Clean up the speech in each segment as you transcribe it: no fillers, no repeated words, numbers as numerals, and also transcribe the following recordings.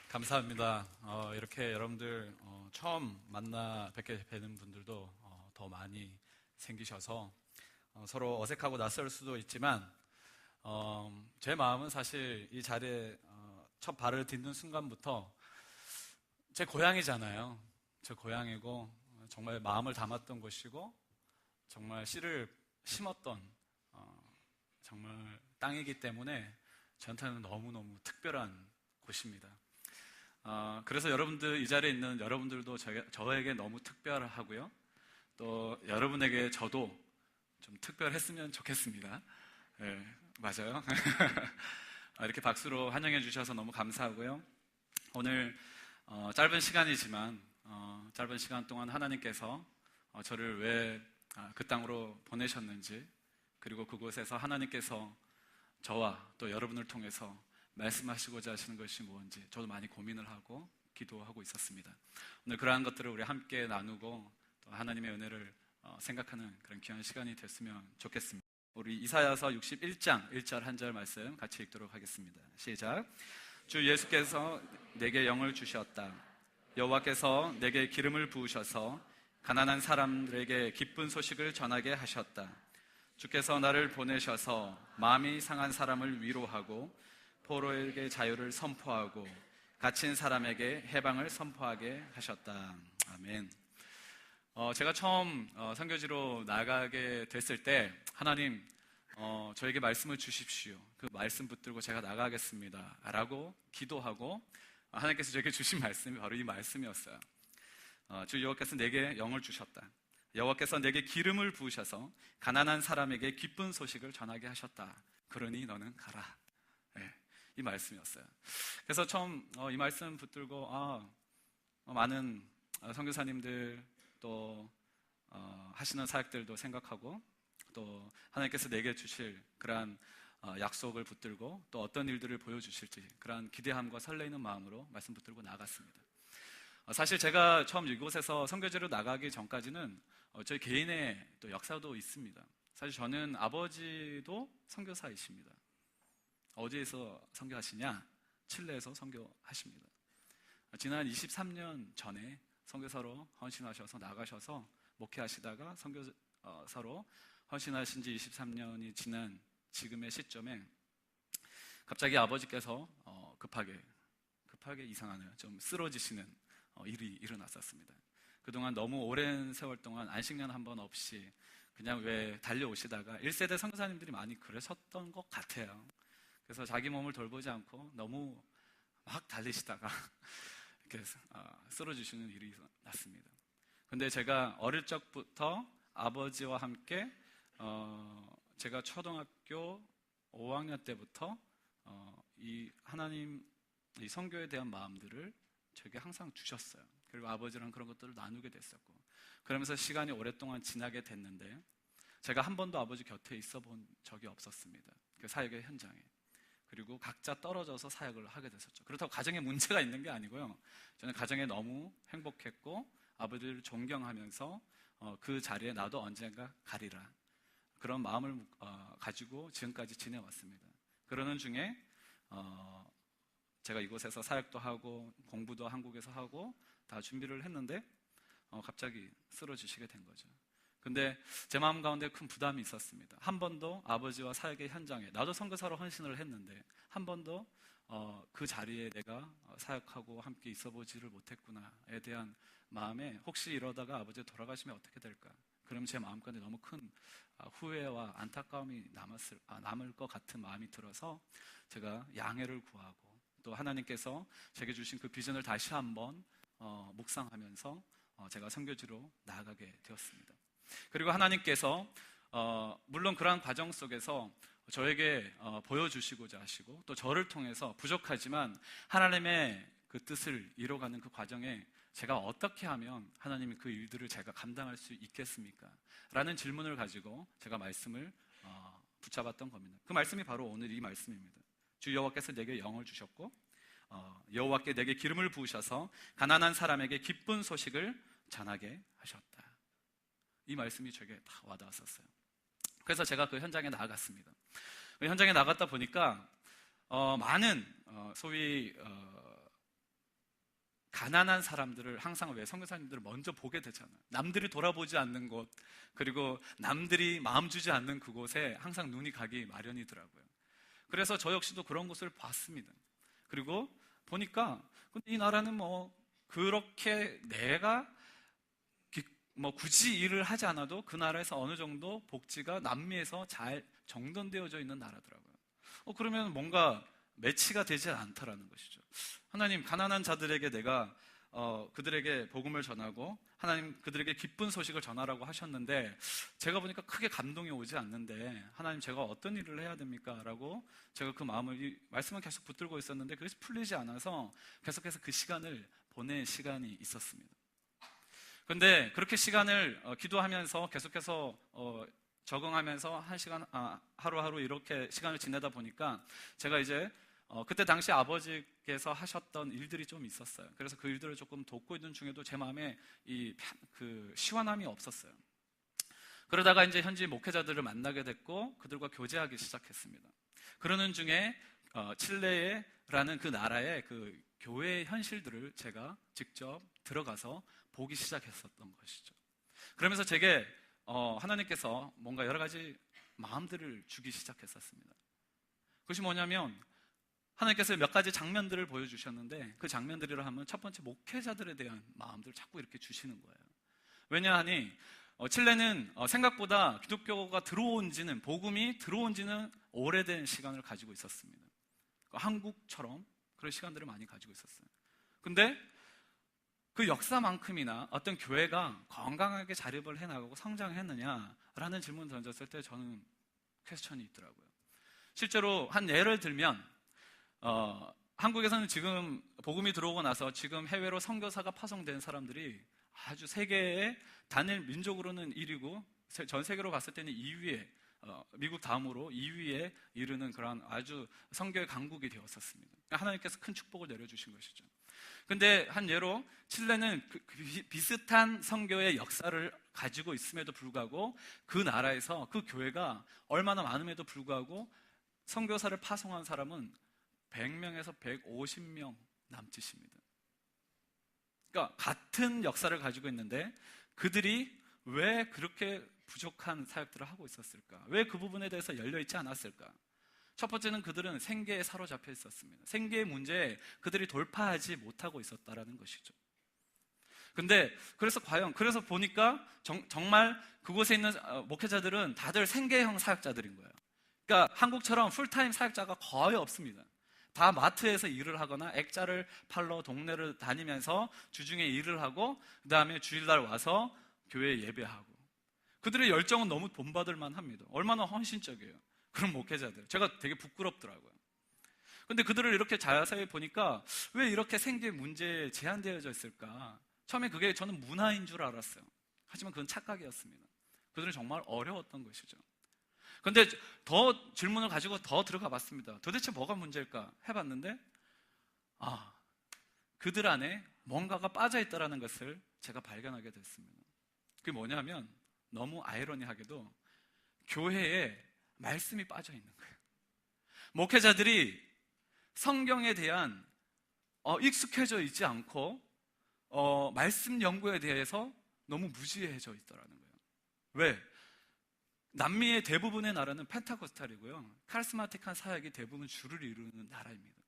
감사합니다. 이렇게 여러분들 처음 만나 뵙게 되는 분들도 더 많이 생기셔서 서로 어색하고 낯설 수도 있지만 제 마음은 사실 이 자리에 첫 발을 딛는 순간부터 제 고향이잖아요. 제 고향이고 정말 마음을 담았던 곳이고 정말 씨를 심었던 정말 땅이기 때문에 저한테는 너무너무 특별한 곳입니다. 그래서 여러분들, 이 자리에 있는 여러분들도 저에게 너무 특별하고요. 또 여러분에게 저도 좀 특별했으면 좋겠습니다. 네, 맞아요. 이렇게 박수로 환영해 주셔서 너무 감사하고요. 오늘 짧은 시간이지만 짧은 시간 동안 하나님께서 저를 왜 그 땅으로 보내셨는지, 그리고 그곳에서 하나님께서 저와 또 여러분을 통해서 말씀하시고자 하시는 것이 뭔지 저도 많이 고민을 하고 기도하고 있었습니다. 오늘 그러한 것들을 우리 함께 나누고 또 하나님의 은혜를 생각하는 그런 귀한 시간이 됐으면 좋겠습니다. 우리 이사야서 61장 1절 한 절 말씀 같이 읽도록 하겠습니다. 시작. 주 예수께서 내게 영을 주셨다. 여호와께서 내게 기름을 부으셔서 가난한 사람들에게 기쁜 소식을 전하게 하셨다. 주께서 나를 보내셔서 마음이 상한 사람을 위로하고 포로에게 자유를 선포하고 갇힌 사람에게 해방을 선포하게 하셨다. 아멘. 제가 처음 선교지로 나가게 됐을 때 하나님 저에게 말씀을 주십시오. 그 말씀 붙들고 제가 나가겠습니다 라고 기도하고 하나님께서 저에게 주신 말씀이 바로 이 말씀이었어요. 주 여호와께서 내게 영을 주셨다. 여호와께서 내게 기름을 부으셔서 가난한 사람에게 기쁜 소식을 전하게 하셨다. 그러니 너는 가라. 네, 이 말씀이었어요. 그래서 처음 이 말씀 붙들고 많은 선교사님들 또 하시는 사역들도 생각하고 또 하나님께서 내게 주실 그러한 약속을 붙들고 또 어떤 일들을 보여주실지 그러한 기대함과 설레이는 마음으로 말씀 붙들고 나갔습니다. 사실 제가 처음 이곳에서 선교지로 나가기 전까지는 저희 개인의 또 역사도 있습니다. 사실 저는 아버지도 선교사이십니다. 어디에서 선교하시냐? 칠레에서 선교하십니다. 지난 23년 전에 선교사로 헌신하셔서 나가셔서 목회하시다가 선교사로 헌신하신 지 23년이 지난 지금의 시점에 갑자기 아버지께서 급하게 이상하네요. 좀 쓰러지시는 일이 일어났었습니다. 그동안 너무 오랜 세월 동안 안식년 한 번 없이 그냥 왜 달려오시다가 1세대 선교사님들이 많이 그러셨던 것 같아요. 그래서 자기 몸을 돌보지 않고 너무 막 달리시다가 이렇게 쓰러지시는 일이 났습니다. 근데 제가 어릴 적부터 아버지와 함께 제가 초등학교 5학년 때부터 이 하나님 이 선교에 대한 마음들을 저에게 항상 주셨어요. 그리고 아버지랑 그런 것들을 나누게 됐었고 그러면서 시간이 오랫동안 지나게 됐는데 제가 한 번도 아버지 곁에 있어 본 적이 없었습니다. 그 사역의 현장에. 그리고 각자 떨어져서 사역을 하게 됐었죠. 그렇다고 가정에 문제가 있는 게 아니고요. 저는 가정에 너무 행복했고 아버지를 존경하면서 그 자리에 나도 언젠가 가리라 그런 마음을 가지고 지금까지 지내왔습니다. 그러는 중에 제가 이곳에서 사역도 하고 공부도 한국에서 하고 다 준비를 했는데 갑자기 쓰러지시게 된 거죠. 근데 제 마음 가운데 큰 부담이 있었습니다. 한 번도 아버지와 사역의 현장에 나도 선교사로 헌신을 했는데 한 번도 그 자리에 내가 사역하고 함께 있어보지를 못했구나에 대한 마음에 혹시 이러다가 아버지가 돌아가시면 어떻게 될까? 그럼 제 마음 가운데 너무 큰 후회와 안타까움이 남을 것 같은 마음이 들어서 제가 양해를 구하고 또 하나님께서 제게 주신 그 비전을 다시 한번 묵상하면서 제가 선교지로 나아가게 되었습니다. 그리고 하나님께서 물론 그러한 과정 속에서 저에게 보여주시고자 하시고 또 저를 통해서 부족하지만 하나님의 그 뜻을 이뤄가는 그 과정에 제가 어떻게 하면 하나님이 그 일들을 제가 감당할 수 있겠습니까? 라는 질문을 가지고 제가 말씀을 붙잡았던 겁니다. 그 말씀이 바로 오늘 이 말씀입니다. 주 여호와께서 내게 영을 주셨고 여호와께 내게 기름을 부으셔서 가난한 사람에게 기쁜 소식을 전하게 하셨다. 이 말씀이 저에게 다 와닿았었어요. 그래서 제가 그 현장에 나아갔습니다. 그 현장에 나갔다 보니까 많은 소위 가난한 사람들을 항상 왜 선교사님들을 먼저 보게 되잖아요. 남들이 돌아보지 않는 곳, 그리고 남들이 마음 주지 않는 그곳에 항상 눈이 가기 마련이더라고요. 그래서 저 역시도 그런 곳을 봤습니다. 그리고 보니까 이 나라는 뭐 그렇게 내가 뭐 굳이 일을 하지 않아도 그 나라에서 어느 정도 복지가 남미에서 잘 정돈되어져 있는 나라더라고요. 그러면 뭔가 매치가 되지 않다라는 것이죠. 하나님, 가난한 자들에게 내가 그들에게 복음을 전하고 하나님 그들에게 기쁜 소식을 전하라고 하셨는데 제가 보니까 크게 감동이 오지 않는데 하나님, 제가 어떤 일을 해야 됩니까? 라고 제가 그 마음을, 이 말씀을 계속 붙들고 있었는데 그것이 풀리지 않아서 계속해서 그 시간을 보낼 시간이 있었습니다. 근데 그렇게 시간을 기도하면서 계속해서 적응하면서 하루하루 이렇게 시간을 지내다 보니까 제가 이제 그때 당시 아버지께서 하셨던 일들이 좀 있었어요. 그래서 그 일들을 조금 돕고 있는 중에도 제 마음에 그 시원함이 없었어요. 그러다가 이제 현지 목회자들을 만나게 됐고 그들과 교제하기 시작했습니다. 그러는 중에 칠레라는 그 나라의 그 교회의 현실들을 제가 직접 들어가서 보기 시작했었던 것이죠. 그러면서 제게 하나님께서 뭔가 여러 가지 마음들을 주기 시작했었습니다. 그것이 뭐냐면 하나님께서 몇 가지 장면들을 보여주셨는데 그 장면들이라 하면 첫 번째, 목회자들에 대한 마음들을 자꾸 이렇게 주시는 거예요. 왜냐하니 칠레는 생각보다 기독교가 복음이 들어온 지는 오래된 시간을 가지고 있었습니다. 한국처럼 그런 시간들을 많이 가지고 있었어요. 근데 그 역사만큼이나 어떤 교회가 건강하게 자립을 해나가고 성장했느냐라는 질문을 던졌을 때 저는 퀘스천이 있더라고요. 실제로 한 예를 들면 한국에서는 지금 복음이 들어오고 나서 지금 해외로 선교사가 파송된 사람들이 아주 세계의 단일 민족으로는 1위고 전 세계로 봤을 때는 2위에 미국 다음으로 2위에 이르는 그런 아주 선교의 강국이 되었었습니다. 하나님께서 큰 축복을 내려주신 것이죠. 근데 한 예로 칠레는 비슷한 선교의 역사를 가지고 있음에도 불구하고 그 나라에서 그 교회가 얼마나 많음에도 불구하고 선교사를 파송한 사람은 100명에서 150명 남짓입니다. 그러니까 같은 역사를 가지고 있는데 그들이 왜 그렇게 부족한 사역들을 하고 있었을까? 왜 그 부분에 대해서 열려있지 않았을까? 첫 번째는 그들은 생계에 사로잡혀 있었습니다. 생계의 문제에 그들이 돌파하지 못하고 있었다라는 것이죠. 근데 그래서 보니까 정말 그곳에 있는 목회자들은 다들 생계형 사역자들인 거예요. 그러니까 한국처럼 풀타임 사역자가 거의 없습니다. 다 마트에서 일을 하거나 액자를 팔러 동네를 다니면서 주중에 일을 하고 그 다음에 주일날 와서 교회에 예배하고, 그들의 열정은 너무 본받을 만합니다. 얼마나 헌신적이에요. 그런 목회자들, 제가 되게 부끄럽더라고요. 근데 그들을 이렇게 자세히 보니까 왜 이렇게 생계 문제에 제한되어져 있을까? 처음에 그게 저는 문화인 줄 알았어요. 하지만 그건 착각이었습니다. 그들은 정말 어려웠던 것이죠. 근데 더 질문을 가지고 더 들어가 봤습니다. 도대체 뭐가 문제일까 해봤는데 그들 안에 뭔가가 빠져있다는 것을 제가 발견하게 됐습니다. 그게 뭐냐면 너무 아이러니하게도 교회에 말씀이 빠져있는 거예요. 목회자들이 성경에 대한 익숙해져 있지 않고 말씀 연구에 대해서 너무 무지해져 있다는 거예요. 왜? 남미의 대부분의 나라는 펜타코스탈이고요, 카리스마틱한 사역이 대부분 주를 이루는 나라입니다.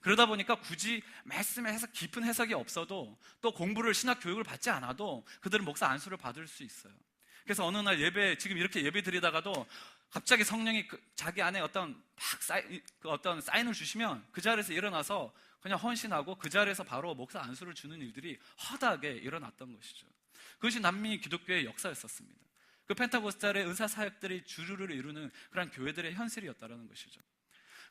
그러다 보니까 굳이 말씀에 깊은 해석이 없어도 또 공부를 신학 교육을 받지 않아도 그들은 목사 안수를 받을 수 있어요. 그래서 어느 날 지금 이렇게 예배 드리다가도 갑자기 성령이 자기 안에 어떤 사인을 주시면 그 자리에서 일어나서 그냥 헌신하고 그 자리에서 바로 목사 안수를 주는 일들이 허다하게 일어났던 것이죠. 그것이 남미 기독교의 역사였었습니다. 그 펜타코스탈의 은사 사역들이 주류를 이루는 그런 교회들의 현실이었다는 것이죠.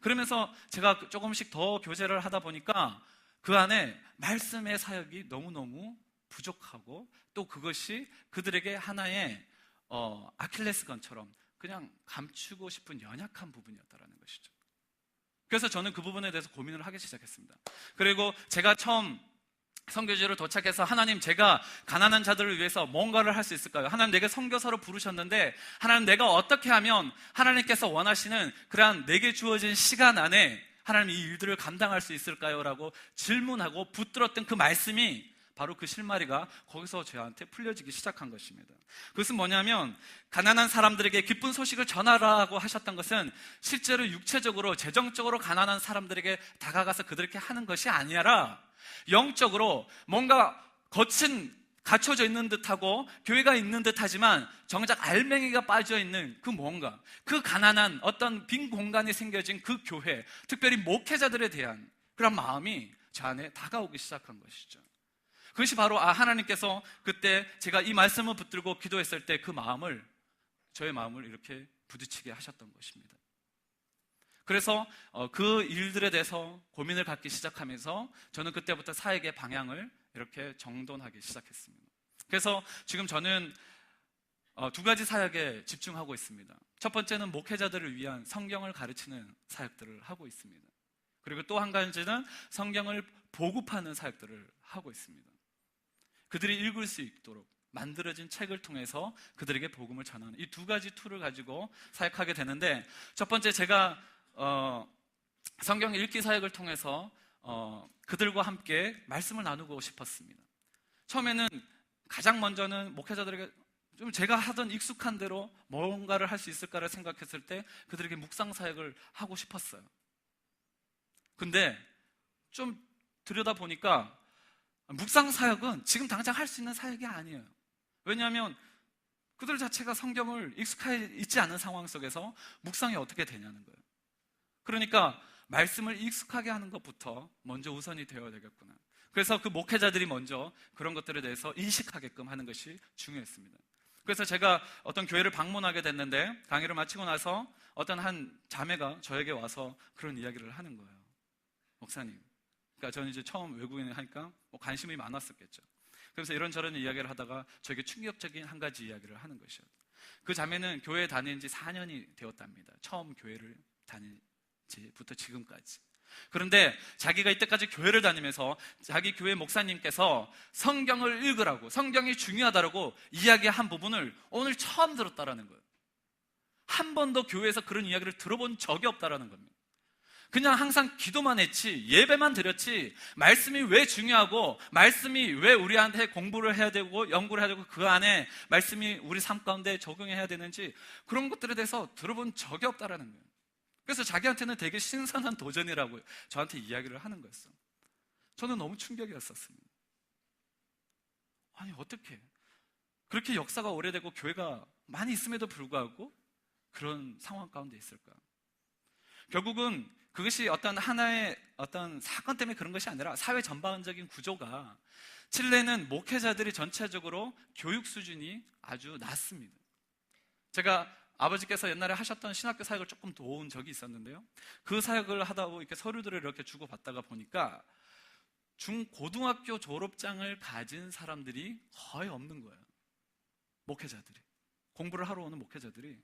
그러면서 제가 조금씩 더 교제를 하다 보니까 그 안에 말씀의 사역이 너무너무 부족하고 또 그것이 그들에게 하나의 아킬레스건처럼 그냥 감추고 싶은 연약한 부분이었다는 것이죠. 그래서 저는 그 부분에 대해서 고민을 하기 시작했습니다. 그리고 제가 처음 선교지로 도착해서 하나님, 제가 가난한 자들을 위해서 뭔가를 할 수 있을까요? 하나님, 내게 선교사로 부르셨는데 하나님, 내가 어떻게 하면 하나님께서 원하시는 그러한 내게 주어진 시간 안에 하나님 이 일들을 감당할 수 있을까요? 라고 질문하고 붙들었던 그 말씀이 바로 그 실마리가 거기서 저한테 풀려지기 시작한 것입니다. 그것은 뭐냐면 가난한 사람들에게 기쁜 소식을 전하라고 하셨던 것은 실제로 육체적으로 재정적으로 가난한 사람들에게 다가가서 그들에게 하는 것이 아니라 영적으로 뭔가 겉은 갖춰져 있는 듯하고 교회가 있는 듯하지만 정작 알맹이가 빠져 있는 그 뭔가, 그 가난한 어떤 빈 공간이 생겨진 그 교회, 특별히 목회자들에 대한 그런 마음이 저 안에 다가오기 시작한 것이죠. 그것이 바로 하나님께서 그때 제가 이 말씀을 붙들고 기도했을 때 그 마음을, 저의 마음을 이렇게 부딪히게 하셨던 것입니다. 그래서 그 일들에 대해서 고민을 갖기 시작하면서 저는 그때부터 사역의 방향을 이렇게 정돈하기 시작했습니다. 그래서 지금 저는 두 가지 사역에 집중하고 있습니다. 첫 번째는 목회자들을 위한 성경을 가르치는 사역들을 하고 있습니다. 그리고 또 한 가지는 성경을 보급하는 사역들을 하고 있습니다. 그들이 읽을 수 있도록 만들어진 책을 통해서 그들에게 복음을 전하는 이 두 가지 툴을 가지고 사역하게 되는데, 첫 번째 제가 성경 읽기 사역을 통해서 그들과 함께 말씀을 나누고 싶었습니다. 처음에는 가장 먼저는 목회자들에게 좀 제가 하던 익숙한 대로 뭔가를 할 수 있을까를 생각했을 때 그들에게 묵상 사역을 하고 싶었어요. 근데 좀 들여다보니까 묵상 사역은 지금 당장 할 수 있는 사역이 아니에요. 왜냐하면 그들 자체가 성경을 익숙해 있지 않은 상황 속에서 묵상이 어떻게 되냐는 거예요. 그러니까 말씀을 익숙하게 하는 것부터 먼저 우선이 되어야 되겠구나. 그래서 그 목회자들이 먼저 그런 것들에 대해서 인식하게끔 하는 것이 중요했습니다. 그래서 제가 어떤 교회를 방문하게 됐는데, 강의를 마치고 나서 어떤 한 자매가 저에게 와서 그런 이야기를 하는 거예요. 목사님, 그러니까 저는 이제 처음 외국인을 하니까 관심이 많았었겠죠. 그래서 이런저런 이야기를 하다가 저에게 충격적인 한 가지 이야기를 하는 것이었어요. 그 자매는 교회에 다닌 지 4년이 되었답니다. 처음 교회를 다닌 지부터 지금까지. 그런데 자기가 이때까지 교회를 다니면서 자기 교회 목사님께서 성경을 읽으라고, 성경이 중요하다고 이야기한 부분을 오늘 처음 들었다라는 거예요. 한 번도 교회에서 그런 이야기를 들어본 적이 없다라는 겁니다. 그냥 항상 기도만 했지, 예배만 드렸지, 말씀이 왜 중요하고, 말씀이 왜 우리한테 공부를 해야 되고 연구를 해야 되고 그 안에 말씀이 우리 삶 가운데 적용해야 되는지 그런 것들에 대해서 들어본 적이 없다라는 거예요. 그래서 자기한테는 되게 신선한 도전이라고 저한테 이야기를 하는 거였어요. 저는 너무 충격이었었습니다. 아니, 어떻게 그렇게 역사가 오래되고 교회가 많이 있음에도 불구하고 그런 상황 가운데 있을까? 결국은 그것이 어떤 하나의 어떤 사건 때문에 그런 것이 아니라 사회 전반적인 구조가, 칠레는 목회자들이 전체적으로 교육 수준이 아주 낮습니다. 제가 아버지께서 옛날에 하셨던 신학교 사역을 조금 도운 적이 있었는데요, 그 사역을 하다 보고 이렇게 서류들을 이렇게 주고받다가 보니까 중고등학교 졸업장을 가진 사람들이 거의 없는 거예요. 목회자들이, 공부를 하러 오는 목회자들이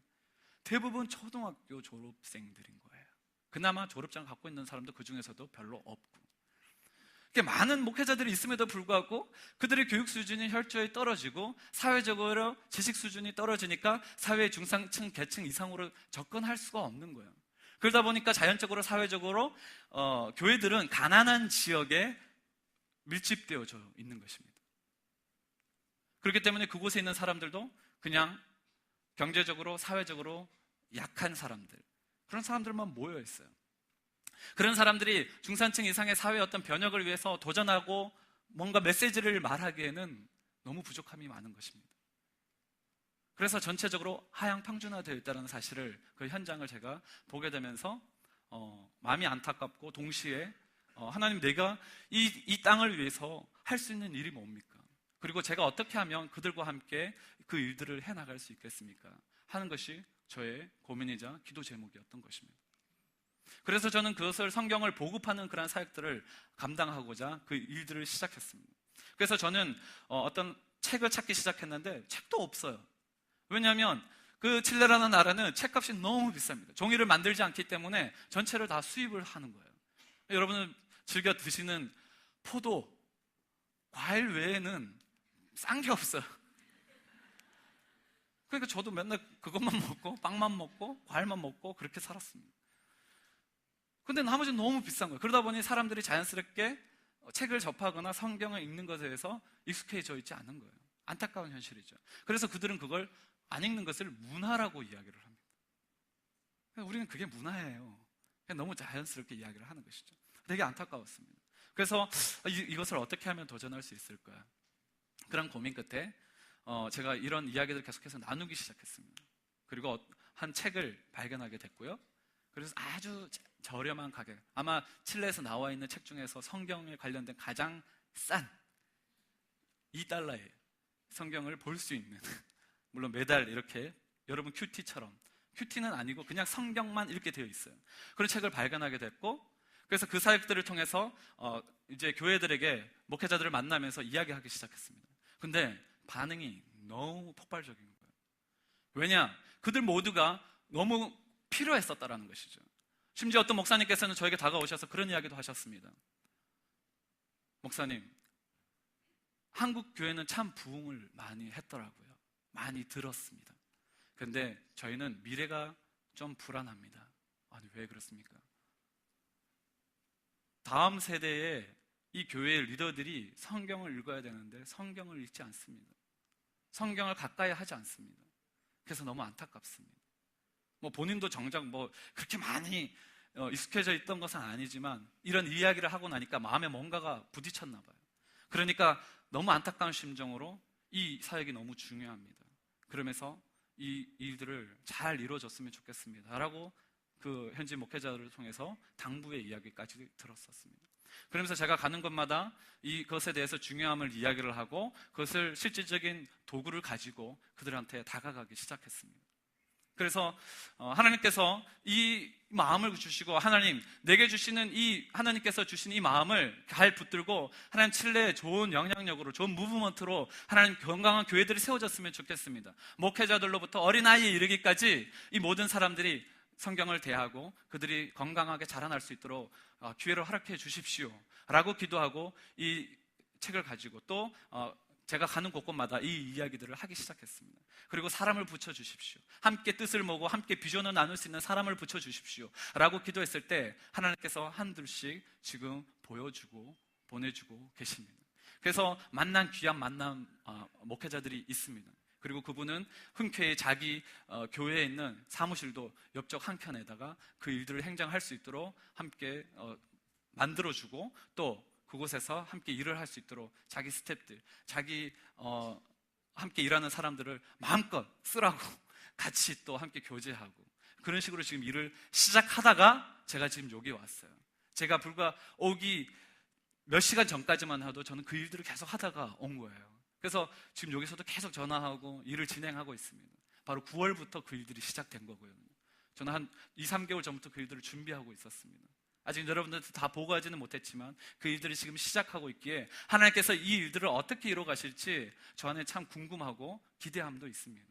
대부분 초등학교 졸업생들인 거예요. 그나마 졸업장 갖고 있는 사람도 그 중에서도 별로 없고, 많은 목회자들이 있음에도 불구하고 그들의 교육 수준이 혈저히 떨어지고 사회적으로 지식 수준이 떨어지니까 사회 중상층 계층 이상으로 접근할 수가 없는 거예요. 그러다 보니까 자연적으로 사회적으로 교회들은 가난한 지역에 밀집되어져 있는 것입니다. 그렇기 때문에 그곳에 있는 사람들도 그냥 경제적으로 사회적으로 약한 사람들, 그런 사람들만 모여 있어요. 그런 사람들이 중산층 이상의 사회의 어떤 변혁을 위해서 도전하고 뭔가 메시지를 말하기에는 너무 부족함이 많은 것입니다. 그래서 전체적으로 하향 평준화되어 있다는 사실을, 그 현장을 제가 보게 되면서 마음이 안타깝고, 동시에 하나님, 내가 이 땅을 위해서 할 수 있는 일이 뭡니까? 그리고 제가 어떻게 하면 그들과 함께 그 일들을 해나갈 수 있겠습니까? 하는 것이 저의 고민이자 기도 제목이었던 것입니다. 그래서 저는 그것을, 성경을 보급하는 그런 사역들을 감당하고자 그 일들을 시작했습니다. 그래서 저는 어떤 책을 찾기 시작했는데 책도 없어요. 왜냐하면 그 칠레라는 나라는 책값이 너무 비쌉니다. 종이를 만들지 않기 때문에 전체를 다 수입을 하는 거예요. 여러분은 즐겨 드시는 포도, 과일 외에는 싼 게 없어요. 그러니까 저도 맨날 그것만 먹고 빵만 먹고 과일만 먹고 그렇게 살았습니다. 근데 나머지는 너무 비싼 거예요. 그러다 보니 사람들이 자연스럽게 책을 접하거나 성경을 읽는 것에 대해서 익숙해져 있지 않은 거예요. 안타까운 현실이죠. 그래서 그들은 그걸 안 읽는 것을 문화라고 이야기를 합니다. 우리는 그게 문화예요. 너무 자연스럽게 이야기를 하는 것이죠. 되게 안타까웠습니다. 그래서 이것을 어떻게 하면 도전할 수 있을까? 그런 고민 끝에 제가 이런 이야기들을 계속해서 나누기 시작했습니다. 그리고 한 책을 발견하게 됐고요. 그래서 아주 저렴한 가격, 아마 칠레에서 나와 있는 책 중에서 성경에 관련된 가장 싼 $2에 성경을 볼 수 있는, 물론 매달 이렇게 여러분 큐티는 아니고 그냥 성경만 이렇게 되어 있어요. 그런 책을 발견하게 됐고, 그래서 그 사역들을 통해서 이제 교회들에게 목회자들을 만나면서 이야기하기 시작했습니다. 근데 반응이 너무 폭발적인 거예요. 왜냐? 그들 모두가 너무 필요했었다라는 것이죠. 심지어 어떤 목사님께서는 저에게 다가오셔서 그런 이야기도 하셨습니다. 목사님, 한국 교회는 참 부흥을 많이 했더라고요. 많이 들었습니다. 근데 저희는 미래가 좀 불안합니다. 아니, 왜 그렇습니까? 다음 세대에 이 교회의 리더들이 성경을 읽어야 되는데 성경을 읽지 않습니다. 성경을 가까이 하지 않습니다. 그래서 너무 안타깝습니다. 본인도 정작 그렇게 많이 익숙해져 있던 것은 아니지만 이런 이야기를 하고 나니까 마음에 뭔가가 부딪혔나 봐요. 그러니까 너무 안타까운 심정으로 이 사역이 너무 중요합니다. 그러면서 이 일들을 잘 이루어졌으면 좋겠습니다 라고 그 현지 목회자들을 통해서 당부의 이야기까지 들었었습니다. 그러면서 제가 가는 곳마다 이것에 대해서 중요함을 이야기를 하고 그것을 실질적인 도구를 가지고 그들한테 다가가기 시작했습니다. 그래서 하나님께서 이 마음을 주시고, 하나님 내게 주시는 하나님께서 주신 이 마음을 잘 붙들고 하나님 칠레의 좋은 영향력으로, 좋은 무브먼트로 하나님 건강한 교회들이 세워졌으면 좋겠습니다. 목회자들로부터 어린아이에 이르기까지 이 모든 사람들이 성경을 대하고 그들이 건강하게 자라날 수 있도록 기회를 허락해 주십시오 라고 기도하고 이 책을 가지고 또 제가 가는 곳곳마다 이 이야기들을 하기 시작했습니다. 그리고 사람을 붙여주십시오. 함께 뜻을 모으고 함께 비전을 나눌 수 있는 사람을 붙여주십시오 라고 기도했을 때 하나님께서 한둘씩 지금 보여주고 보내주고 계십니다. 그래서 귀한 만남 목회자들이 있습니다. 그리고 그분은 흔쾌히 자기 교회에 있는 사무실도 옆쪽 한 켠에다가 그 일들을 행장할 수 있도록 함께 만들어주고, 또 그곳에서 함께 일을 할 수 있도록 자기 스태프들, 자기 함께 일하는 사람들을 마음껏 쓰라고 같이 또 함께 교제하고, 그런 식으로 지금 일을 시작하다가 제가 지금 여기 왔어요. 제가 불과 오기 몇 시간 전까지만 해도 저는 그 일들을 계속 하다가 온 거예요. 그래서 지금 여기서도 계속 전화하고 일을 진행하고 있습니다. 바로 9월부터 그 일들이 시작된 거고요. 저는 한 2, 3개월 전부터 그 일들을 준비하고 있었습니다. 아직 여러분들한테 다 보고하지는 못했지만 그 일들이 지금 시작하고 있기에 하나님께서 이 일들을 어떻게 이루어 가실지 저 안에 참 궁금하고 기대함도 있습니다.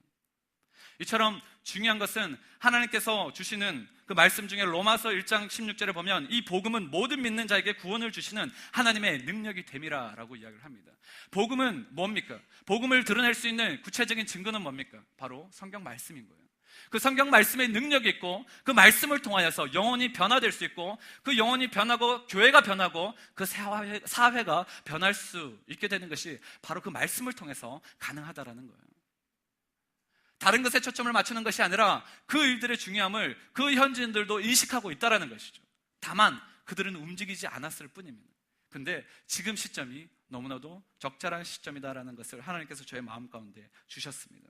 이처럼 중요한 것은 하나님께서 주시는 그 말씀 중에 로마서 1장 16절에 보면 이 복음은 모든 믿는 자에게 구원을 주시는 하나님의 능력이 됨이라 라고 이야기를 합니다. 복음은 뭡니까? 복음을 드러낼 수 있는 구체적인 증거는 뭡니까? 바로 성경 말씀인 거예요. 그 성경 말씀의 능력이 있고 그 말씀을 통하여서 영혼이 변화될 수 있고 그 영혼이 변하고 교회가 변하고 그 사회가 변할 수 있게 되는 것이 바로 그 말씀을 통해서 가능하다라는 거예요. 다른 것에 초점을 맞추는 것이 아니라 그 일들의 중요함을 그 현지인들도 인식하고 있다는 것이죠. 다만 그들은 움직이지 않았을 뿐입니다. 근데 지금 시점이 너무나도 적절한 시점이다라는 것을 하나님께서 저의 마음 가운데 주셨습니다.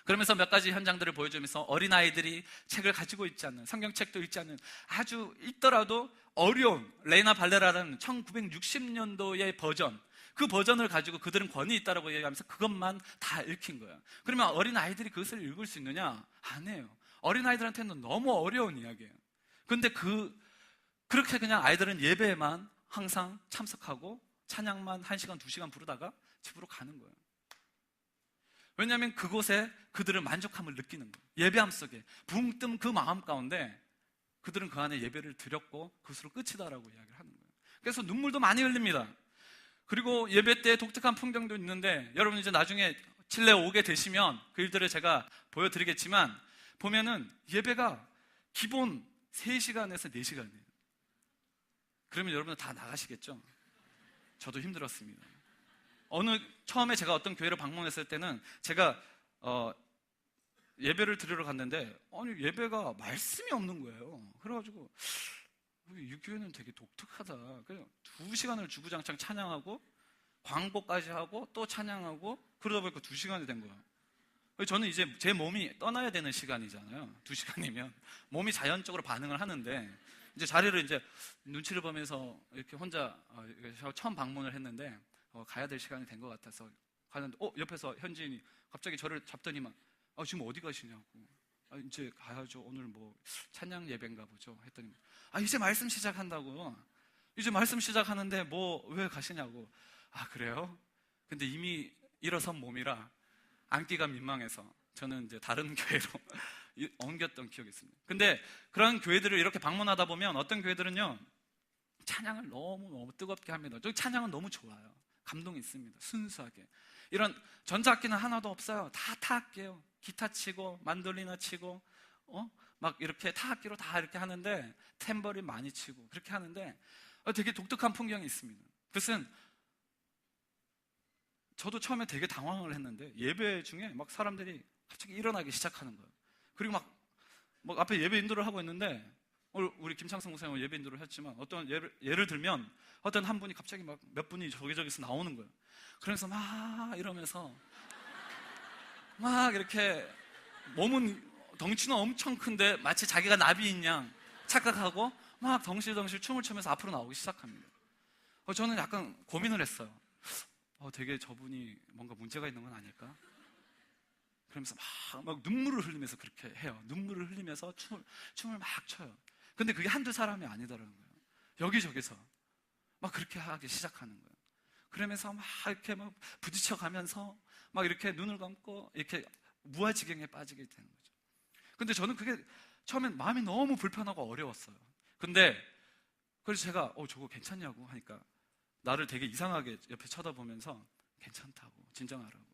그러면서 몇 가지 현장들을 보여주면서 어린아이들이 책을 가지고 있지 않는, 성경책도 읽지 않는, 아주 읽더라도 어려운 레이나 발레라라는 1960년도의 버전, 그 버전을 가지고 그들은 권위 있다라고 얘기하면서 그것만 다 읽힌 거예요. 그러면 어린아이들이 그것을 읽을 수 있느냐? 아니에요. 어린아이들한테는 너무 어려운 이야기예요. 근데 그렇게 그냥 아이들은 예배에만 항상 참석하고 찬양만 1시간, 2시간 부르다가 집으로 가는 거예요. 왜냐하면 그곳에 그들은 만족함을 느끼는 거예요. 예배함 속에 붕 뜬 그 마음 가운데 그들은 그 안에 예배를 드렸고 그것으로 끝이다라고 이야기를 하는 거예요. 그래서 눈물도 많이 흘립니다. 그리고 예배 때 독특한 풍경도 있는데, 여러분 이제 나중에 칠레 오게 되시면 그 일들을 제가 보여드리겠지만, 보면은 예배가 기본 3시간에서 4시간이에요. 그러면 여러분들 다 나가시겠죠? 저도 힘들었습니다. 처음에 제가 어떤 교회를 방문했을 때는 제가 예배를 드리러 갔는데 아니 예배가 말씀이 없는 거예요. 그래가지고 이 교회는 되게 독특하다. 그냥 2시간을 주구장창 찬양하고 광고까지 하고 또 찬양하고 그러다 보니까 2시간이 된 거예요. 저는 이제 제 몸이 떠나야 되는 시간이잖아요. 2시간이면 몸이 자연적으로 반응을 하는데 이제 자리를 이제 눈치를 보면서 이렇게 혼자 처음 방문을 했는데 가야 될 시간이 된 것 같아서 가는데 옆에서 현지인이 갑자기 저를 잡더니만 지금 어디 가시냐고. 이제 가야죠. 오늘 뭐 찬양 예배인가 보죠. 했더니 이제 말씀 시작한다고. 이제 말씀 시작하는데 뭐 왜 가시냐고. 그래요? 근데 이미 일어선 몸이라 앉기가 민망해서 저는 이제 다른 교회로 옮겼던 기억이 있습니다. 근데 그런 교회들을 이렇게 방문하다 보면 어떤 교회들은요 찬양을 너무 뜨겁게 합니다. 저 찬양은 너무 좋아요. 감동이 있습니다. 순수하게. 이런 전자악기는 하나도 없어요. 다 타악기예요. 기타 치고 만돌리나 치고 막 이렇게 타악기로 다 이렇게 하는데 탬버린 많이 치고 그렇게 하는데 되게 독특한 풍경이 있습니다. 그것은 저도 처음에 되게 당황을 했는데 예배 중에 막 사람들이 갑자기 일어나기 시작하는 거예요. 그리고 막 앞에 예배 인도를 하고 있는데 우리 김창성 목사님 예배 인도를 했지만 어떤 예를 들면 어떤 한 분이 갑자기 막 몇 분이 저기서 나오는 거예요. 그래서 막 이러면서 막 이렇게 몸은 덩치는 엄청 큰데 마치 자기가 나비인 양 착각하고 막 덩실덩실 춤을 추면서 앞으로 나오기 시작합니다. 저는 약간 고민을 했어요. 되게 저분이 뭔가 문제가 있는 건 아닐까? 그러면서 막 눈물을 흘리면서 그렇게 해요. 눈물을 흘리면서 춤을 막 춰요. 근데 그게 한두 사람이 아니더라는 거예요. 여기저기서 막 그렇게 하기 시작하는 거예요. 그러면서 막 이렇게 막 부딪혀 가면서 막 이렇게 눈을 감고 이렇게 무아지경에 빠지게 되는 거죠. 근데 저는 그게 처음엔 마음이 너무 불편하고 어려웠어요. 근데 그래서 제가 저거 괜찮냐고 하니까 나를 되게 이상하게 옆에 쳐다보면서 괜찮다고, 진정하라고.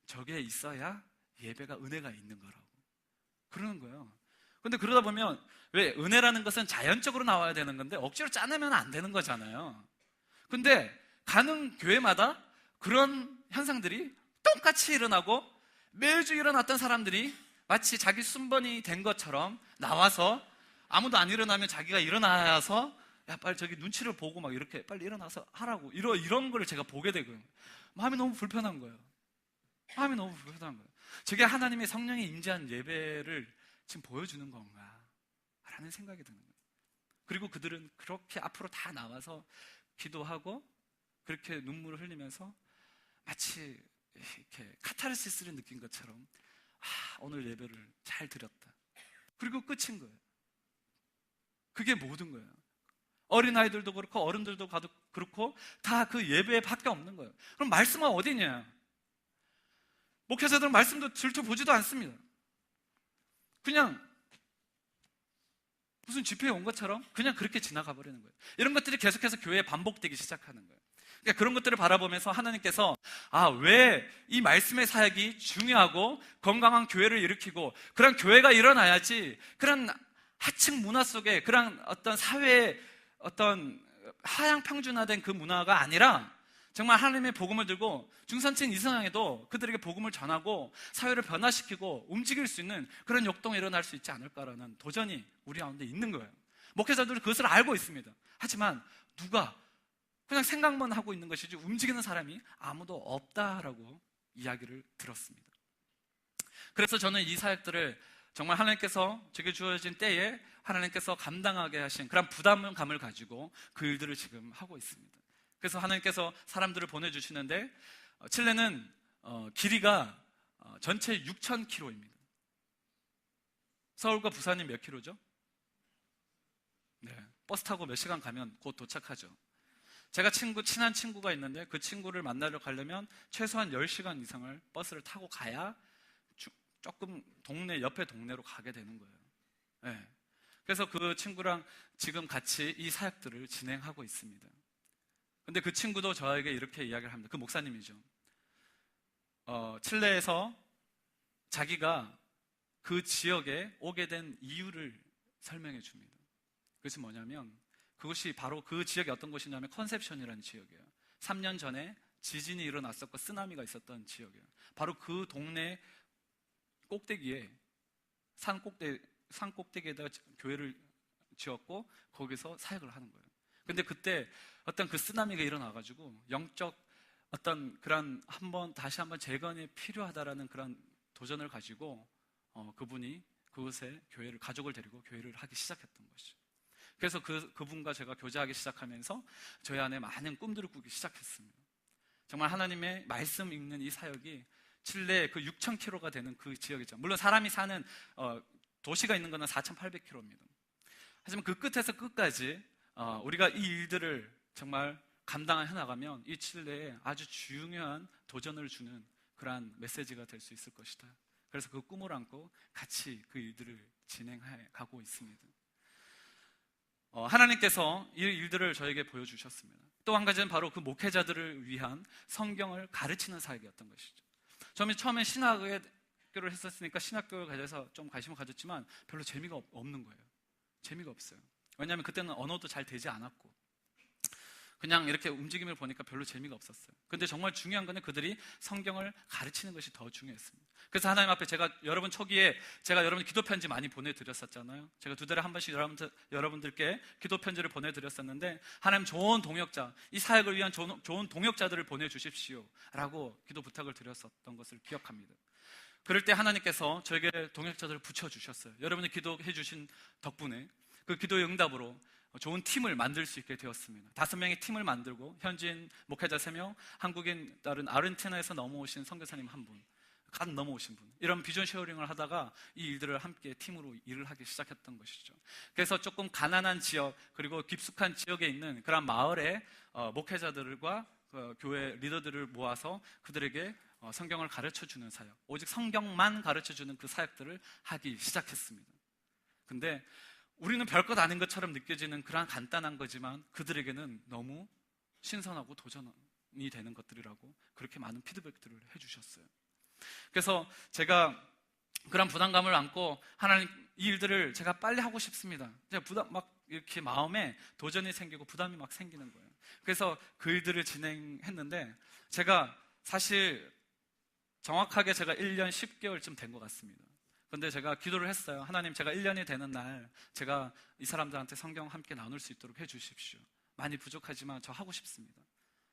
저게 있어야 예배가 은혜가 있는 거라고 그러는 거예요. 근데 그러다 보면 왜 은혜라는 것은 자연적으로 나와야 되는 건데 억지로 짜내면 안 되는 거잖아요. 근데 가는 교회마다 그런 현상들이 똑같이 일어나고 매주 일어났던 사람들이 마치 자기 순번이 된 것처럼 나와서 아무도 안 일어나면 자기가 일어나서 빨리 저기 눈치를 보고 막 이렇게 빨리 일어나서 하라고 이런 거를 제가 보게 되고요. 마음이 너무 불편한 거예요. 마음이 너무 불편한 거예요. 저게 하나님의 성령이 임재한 예배를 지금 보여주는 건가 라는 생각이 드는 거예요. 그리고 그들은 그렇게 앞으로 다 나와서 기도하고 그렇게 눈물을 흘리면서 마치 이렇게 카타르시스를 느낀 것처럼 오늘 예배를 잘 드렸다. 그리고 끝인 거예요. 그게 모든 거예요. 어린아이들도 그렇고 어른들도 그렇고 다 그 예배에 밖에 없는 거예요. 그럼 말씀은 어디 있냐? 목회자들은 말씀도 들춰보지도 않습니다. 그냥 무슨 집회에 온 것처럼 그냥 그렇게 지나가 버리는 거예요. 이런 것들이 계속해서 교회에 반복되기 시작하는 거예요. 그러니까 그런 것들을 바라보면서 하나님께서 왜 이 말씀의 사역이 중요하고 건강한 교회를 일으키고 그런 교회가 일어나야지 그런 하층 문화 속에 그런 어떤 사회의 어떤 하향 평준화된 그 문화가 아니라 정말 하나님의 복음을 들고 중산층 이상에도 그들에게 복음을 전하고 사회를 변화시키고 움직일 수 있는 그런 역동이 일어날 수 있지 않을까라는 도전이 우리 가운데 있는 거예요. 목회자들은 그것을 알고 있습니다. 하지만 누가 그냥 생각만 하고 있는 것이지 움직이는 사람이 아무도 없다라고 이야기를 들었습니다. 그래서 저는 이 사역들을 정말 하나님께서 제게 주어진 때에 하나님께서 감당하게 하신 그런 부담감을 가지고 그 일들을 지금 하고 있습니다. 그래서 하나님께서 사람들을 보내주시는데 칠레는 길이가 전체 6,000km입니다. 서울과 부산이 몇 킬로죠? 네, 버스 타고 몇 시간 가면 곧 도착하죠. 제가 친한 친구가 있는데 그 친구를 만나러 가려면 최소한 10시간 이상을 버스를 타고 가야 조금 옆에 동네로 가게 되는 거예요. 네. 그래서 그 친구랑 지금 같이 이 사역들을 진행하고 있습니다. 근데 그 친구도 저에게 이렇게 이야기를 합니다. 그 목사님이죠. 칠레에서 자기가 그 지역에 오게 된 이유를 설명해 줍니다. 그것이 뭐냐면 그것이 바로 그 지역이 어떤 곳이냐면 컨셉션이라는 지역이에요. 3년 전에 지진이 일어났었고 쓰나미가 있었던 지역이에요. 바로 그 동네 꼭대기에 산 꼭대기에다가 교회를 지었고 거기서 사역을 하는 거예요. 근데 그때 어떤 그 쓰나미가 일어나가지고 영적 어떤 그런 다시 한번 재건이 필요하다라는 그런 도전을 가지고 그분이 그곳에 가족을 데리고 교회를 하기 시작했던 것이죠. 그래서 그분과 제가 교제하기 시작하면서 저희 안에 많은 꿈들을 꾸기 시작했습니다. 정말 하나님의 말씀 읽는 이 사역이 칠레 그 6,000km가 되는 그 지역이죠. 물론 사람이 사는 도시가 있는 것은 4,800km입니다. 하지만 그 끝에서 끝까지 우리가 이 일들을 정말 감당해 나가면 이 칠레에 아주 중요한 도전을 주는 그러한 메시지가 될 수 있을 것이다. 그래서 그 꿈을 안고 같이 그 일들을 진행해 가고 있습니다. 하나님께서 이 일들을 저에게 보여주셨습니다. 또 한 가지는 바로 그 목회자들을 위한 성경을 가르치는 사역이었던 것이죠. 처음에 신학교를 했었으니까 신학교에 관해서 좀 관심을 가졌지만 별로 재미가 없는 거예요. 재미가 없어요. 왜냐하면 그때는 언어도 잘 되지 않았고 그냥 이렇게 움직임을 보니까 별로 재미가 없었어요. 근데 정말 중요한 거는 그들이 성경을 가르치는 것이 더 중요했습니다. 그래서 하나님 앞에 여러분 초기에 제가 여러분 기도 편지 많이 보내드렸었잖아요. 제가 2달에 한 번씩 여러분들께 기도 편지를 보내드렸었는데 하나님 좋은 동역자, 이 사역을 위한 좋은 동역자들을 보내주십시오 라고 기도 부탁을 드렸었던 것을 기억합니다. 그럴 때 하나님께서 저에게 동역자들을 붙여주셨어요. 여러분이 기도해 주신 덕분에 그 기도의 응답으로 좋은 팀을 만들 수 있게 되었습니다. 5명의 팀을 만들고 현지인 목회자 3명, 한국인 다른 아르헨티나에서 넘어오신 선교사님 1분, 갓 넘어오신 분, 이런 비전 쉐어링을 하다가 이 일들을 함께 팀으로 일을 하기 시작했던 것이죠. 그래서 조금 가난한 지역 그리고 깊숙한 지역에 있는 그런 마을의 목회자들과 교회 리더들을 모아서 그들에게 성경을 가르쳐주는 사역, 오직 성경만 가르쳐주는 그 사역들을 하기 시작했습니다. 근데 우리는 별것 아닌 것처럼 느껴지는 그런 간단한 거지만 그들에게는 너무 신선하고 도전이 되는 것들이라고 그렇게 많은 피드백들을 해주셨어요. 그래서 제가 그런 부담감을 안고 하나님 이 일들을 제가 빨리 하고 싶습니다. 제가 이렇게 마음에 도전이 생기고 부담이 막 생기는 거예요. 그래서 그 일들을 진행했는데 제가 사실 정확하게 제가 1년 10개월쯤 된 것 같습니다. 근데 제가 기도를 했어요. 하나님, 제가 1년이 되는 날 제가 이 사람들한테 성경 함께 나눌 수 있도록 해주십시오. 많이 부족하지만 저 하고 싶습니다.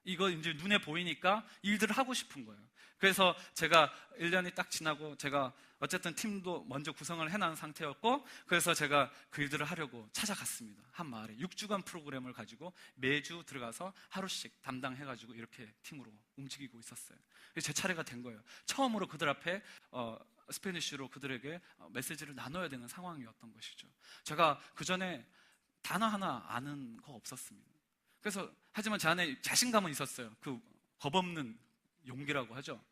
이거 이제 눈에 보이니까 일들을 하고 싶은 거예요. 그래서 제가 1년이 딱 지나고 제가 어쨌든 팀도 먼저 구성을 해놓은 상태였고 그래서 제가 그 일들을 하려고 찾아갔습니다. 한 마을에 6주간 프로그램을 가지고 매주 들어가서 하루씩 담당해가지고 이렇게 팀으로 움직이고 있었어요. 제 차례가 된 거예요. 처음으로 그들 앞에 스페니쉬로 그들에게 메시지를 나눠야 되는 상황이었던 것이죠. 제가 그 전에 단어 하나 아는 거 없었습니다. 그래서 하지만 제 안에 자신감은 있었어요. 그 겁없는 용기라고 하죠.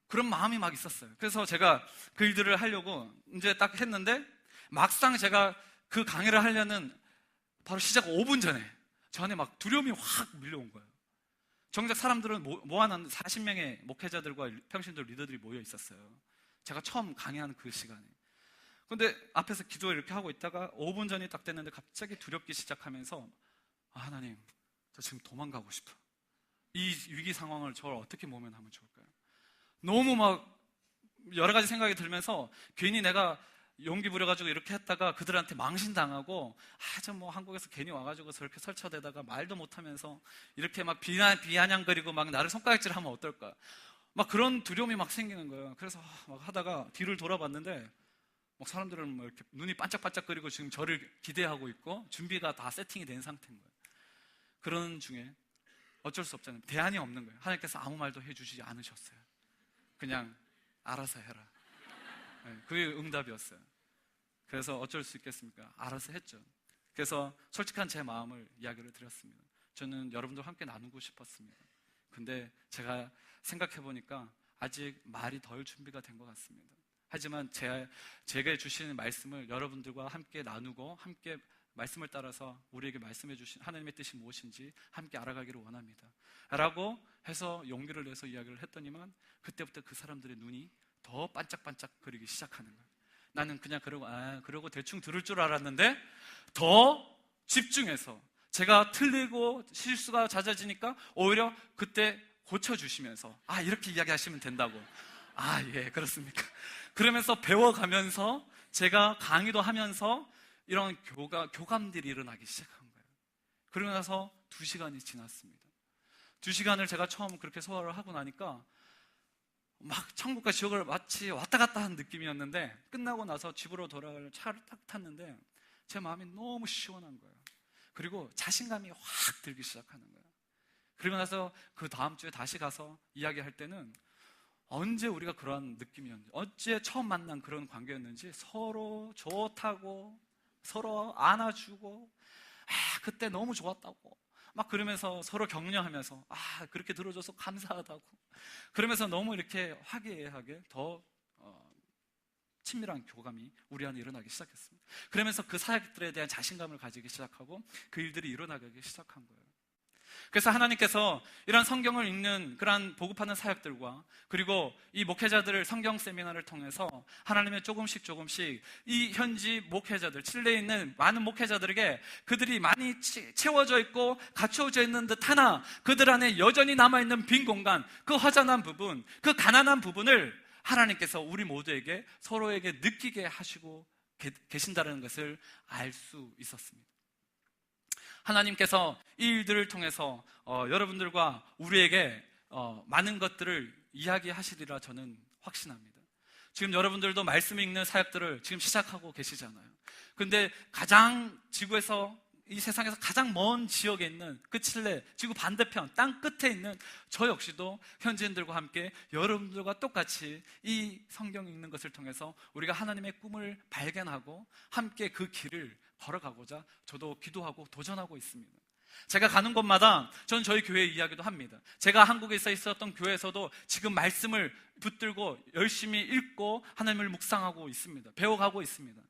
그런 마음이 막 있었어요. 그래서 제가 그 일들을 하려고 이제 딱 했는데 막상 제가 그 강의를 하려는 바로 시작 5분 전에 저 안에 막 두려움이 확 밀려온 거예요. 정작 사람들은 모아놓은 40명의 목회자들과 평신도 리더들이 모여 있었어요. 제가 처음 강의하는 그 시간에. 근데 앞에서 기도를 이렇게 하고 있다가 5분 전이 딱 됐는데 갑자기 두렵기 시작하면서 하나님, 저 지금 도망가고 싶어. 이 위기 상황을 저를 어떻게 모면하면 좋을까요? 너무 막 여러 가지 생각이 들면서 괜히 내가 용기 부려가지고 이렇게 했다가 그들한테 망신당하고 저 뭐 한국에서 괜히 와가지고 저렇게 설쳐대다가 말도 못하면서 이렇게 막 비아냥거리고 막 나를 손가락질하면 어떨까? 막 그런 두려움이 막 생기는 거예요. 그래서 막 하다가 뒤를 돌아봤는데 막 사람들은 막 이렇게 눈이 반짝반짝거리고 지금 저를 기대하고 있고 준비가 다 세팅이 된 상태인 거예요. 그런 중에 어쩔 수 없잖아요. 대안이 없는 거예요. 하나님께서 아무 말도 해주시지 않으셨어요. 그냥 알아서 해라. 그게 응답이었어요. 그래서 어쩔 수 있겠습니까? 알아서 했죠. 그래서 솔직한 제 마음을 이야기를 드렸습니다. 저는 여러분들과 함께 나누고 싶었습니다. 근데 제가 생각해보니까 아직 말이 덜 준비가 된 것 같습니다. 하지만 제가 주시는 말씀을 여러분들과 함께 나누고 함께 말씀을 따라서 우리에게 말씀해 주신 하나님의 뜻이 무엇인지 함께 알아가기를 원합니다 라고 해서 용기를 내서 이야기를 했더니만 그때부터 그 사람들의 눈이 더 반짝반짝거리기 시작하는 거예요. 나는 그냥 그러고 대충 들을 줄 알았는데 더 집중해서 제가 틀리고 실수가 잦아지니까 오히려 그때 고쳐주시면서 이렇게 이야기하시면 된다고. 예, 그렇습니까? 그러면서 배워가면서 제가 강의도 하면서 이런 교감들이 일어나기 시작한 거예요. 그러고 나서 2시간이 지났습니다. 2시간을 제가 처음 그렇게 소화를 하고 나니까 막 천국과 지옥을 마치 왔다 갔다 한 느낌이었는데, 끝나고 나서 집으로 돌아갈 차를 딱 탔는데 제 마음이 너무 시원한 거예요. 그리고 자신감이 확 들기 시작하는 거예요. 그리고 나서 그 다음 주에 다시 가서 이야기할 때는 언제 우리가 그런 느낌이었는지, 어째 처음 만난 그런 관계였는지 서로 좋다고, 서로 안아주고, 그때 너무 좋았다고 막 그러면서 서로 격려하면서 그렇게 들어줘서 감사하다고 그러면서 너무 이렇게 화기애애하게 더 친밀한 교감이 우리 안에 일어나기 시작했습니다. 그러면서 그 사역들에 대한 자신감을 가지기 시작하고 그 일들이 일어나기 시작한 거예요. 그래서 하나님께서 이런 성경을 읽는 그런 보급하는 사역들과 그리고 이 목회자들을 성경 세미나를 통해서 하나님의 조금씩 이 현지 목회자들, 칠레에 있는 많은 목회자들에게 그들이 많이 채워져 있고 갖추어져 있는 듯 하나 그들 안에 여전히 남아있는 빈 공간, 그 허전한 부분, 그 가난한 부분을 하나님께서 우리 모두에게 서로에게 느끼게 하시고 계신다는 것을 알 수 있었습니다. 하나님께서 이 일들을 통해서 여러분들과 우리에게 많은 것들을 이야기하시리라 저는 확신합니다. 지금 여러분들도 말씀 읽는 사역들을 지금 시작하고 계시잖아요. 그런데 가장 지구에서, 이 세상에서 가장 먼 지역에 있는 그 칠레, 지구 반대편 땅 끝에 있는 저 역시도 현지인들과 함께 여러분들과 똑같이 이 성경 읽는 것을 통해서 우리가 하나님의 꿈을 발견하고 함께 그 길을 걸어가고자 저도 기도하고 도전하고 있습니다. 제가 가는 곳마다 저는 저희 교회 이야기도 합니다. 제가 한국에서 있었던 교회에서도 지금 말씀을 붙들고 열심히 읽고 하나님을 묵상하고 있습니다. 배워가고 있습니다.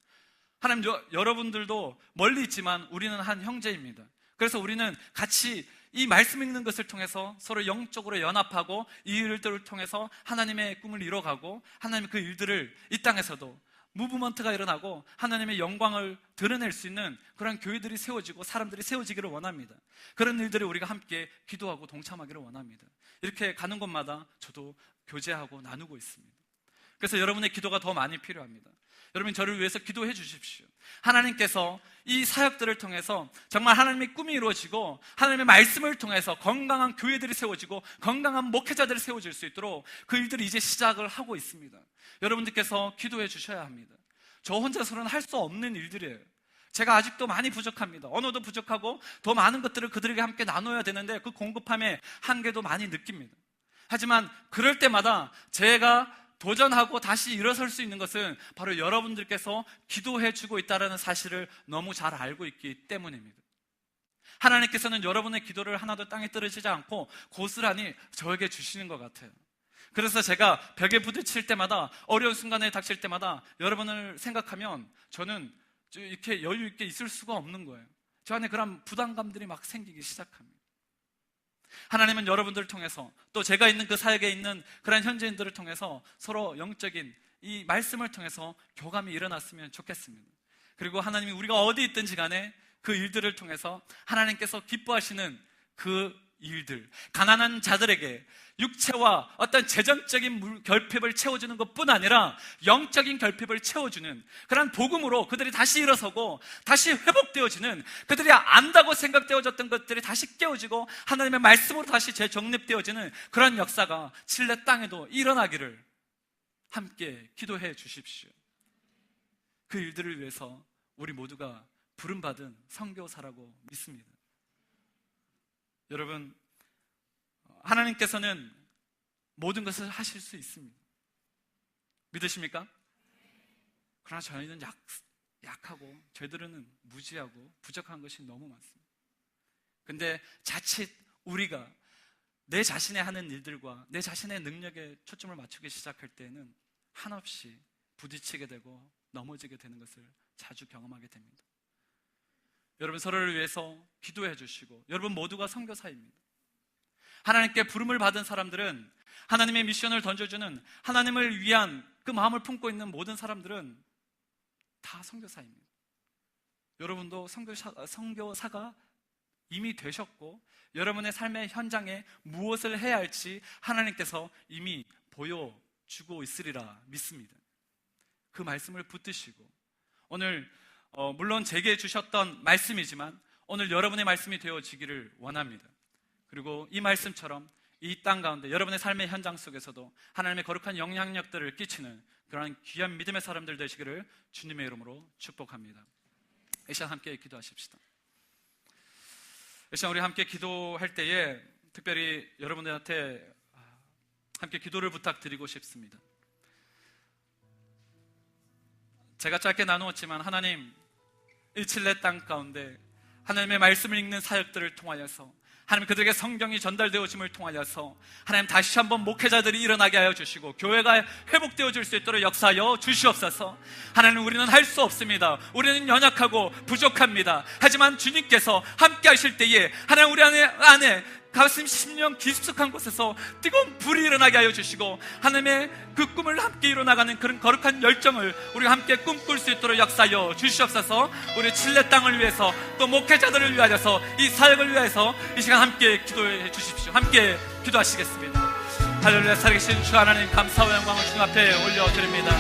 하나님, 여러분들도 멀리 있지만 우리는 한 형제입니다. 그래서 우리는 같이 이 말씀 읽는 것을 통해서 서로 영적으로 연합하고 이 일들을 통해서 하나님의 꿈을 이뤄가고 하나님의 그 일들을 이 땅에서도 무브먼트가 일어나고 하나님의 영광을 드러낼 수 있는 그런 교회들이 세워지고 사람들이 세워지기를 원합니다. 그런 일들을 우리가 함께 기도하고 동참하기를 원합니다. 이렇게 가는 곳마다 저도 교제하고 나누고 있습니다. 그래서 여러분의 기도가 더 많이 필요합니다. 여러분, 저를 위해서 기도해 주십시오. 하나님께서 이 사역들을 통해서 정말 하나님의 꿈이 이루어지고 하나님의 말씀을 통해서 건강한 교회들이 세워지고 건강한 목회자들이 세워질 수 있도록 그 일들이 이제 시작을 하고 있습니다. 여러분들께서 기도해 주셔야 합니다. 저 혼자서는 할 수 없는 일들이에요. 제가 아직도 많이 부족합니다. 언어도 부족하고 더 많은 것들을 그들에게 함께 나눠야 되는데 그 공급함의 한계도 많이 느낍니다. 하지만 그럴 때마다 제가 도전하고 다시 일어설 수 있는 것은 바로 여러분들께서 기도해 주고 있다는 사실을 너무 잘 알고 있기 때문입니다. 하나님께서는 여러분의 기도를 하나도 땅에 떨어지지 않고 고스란히 저에게 주시는 것 같아요. 그래서 제가 벽에 부딪힐 때마다, 어려운 순간에 닥칠 때마다 여러분을 생각하면 저는 이렇게 여유 있게 있을 수가 없는 거예요. 저 안에 그런 부담감들이 막 생기기 시작합니다. 하나님은 여러분들을 통해서 또 제가 있는 그 사역에 있는 그런 현지인들을 통해서 서로 영적인 이 말씀을 통해서 교감이 일어났으면 좋겠습니다. 그리고 하나님이 우리가 어디 있든지 간에 그 일들을 통해서 하나님께서 기뻐하시는 그 일들, 가난한 자들에게 육체와 어떤 재정적인 결핍을 채워주는 것뿐 아니라 영적인 결핍을 채워주는 그런 복음으로 그들이 다시 일어서고 다시 회복되어지는, 그들이 안다고 생각되어졌던 것들이 다시 깨어지고 하나님의 말씀으로 다시 재정립되어지는 그런 역사가 칠레 땅에도 일어나기를 함께 기도해 주십시오. 그 일들을 위해서 우리 모두가 부름받은 선교사라고 믿습니다. 여러분, 하나님께서는 모든 것을 하실 수 있습니다. 믿으십니까? 그러나 저희는 약하고 저희들은 무지하고 부족한 것이 너무 많습니다. 근데 자칫 우리가 내 자신의 하는 일들과 내 자신의 능력에 초점을 맞추기 시작할 때는 한없이 부딪히게 되고 넘어지게 되는 것을 자주 경험하게 됩니다. 여러분, 서로를 위해서 기도해 주시고, 여러분 모두가 선교사입니다. 하나님께 부름을 받은 사람들은, 하나님의 미션을 던져주는, 하나님을 위한 그 마음을 품고 있는 모든 사람들은 다 선교사입니다. 여러분도 선교사가 이미 되셨고 여러분의 삶의 현장에 무엇을 해야 할지 하나님께서 이미 보여주고 있으리라 믿습니다. 그 말씀을 붙드시고 오늘 물론 제게 주셨던 말씀이지만 오늘 여러분의 말씀이 되어지기를 원합니다. 그리고 이 말씀처럼 이 땅 가운데 여러분의 삶의 현장 속에서도 하나님의 거룩한 영향력들을 끼치는 그러한 귀한 믿음의 사람들 되시기를 주님의 이름으로 축복합니다. 이 시간 함께 기도하십시다. 이 시간 우리 함께 기도할 때에 특별히 여러분들한테 함께 기도를 부탁드리고 싶습니다. 제가 짧게 나누었지만 하나님, 이 칠레 땅 가운데 하나님의 말씀을 읽는 사역들을 통하여서 하나님 그들에게 성경이 전달되어짐을 통하여서 하나님 다시 한번 목회자들이 일어나게 하여 주시고 교회가 회복되어질 수 있도록 역사하여 주시옵소서. 하나님, 우리는 할 수 없습니다. 우리는 연약하고 부족합니다. 하지만 주님께서 함께 하실 때에 하나님 우리 안에 가슴 심령 깊숙한 곳에서 뜨거운 불이 일어나게 하여 주시고 하나님의 그 꿈을 함께 이뤄나가는 그런 거룩한 열정을 우리가 함께 꿈꿀 수 있도록 역사하여 주시옵소서. 우리 칠레 땅을 위해서 또 목회자들을 위하여서 이 사역을 위해서 이 시간 함께 기도해 주십시오. 함께 기도하시겠습니다. 할렐루야. 살아계신 주 하나님, 감사와 영광을 주님 앞에 올려드립니다.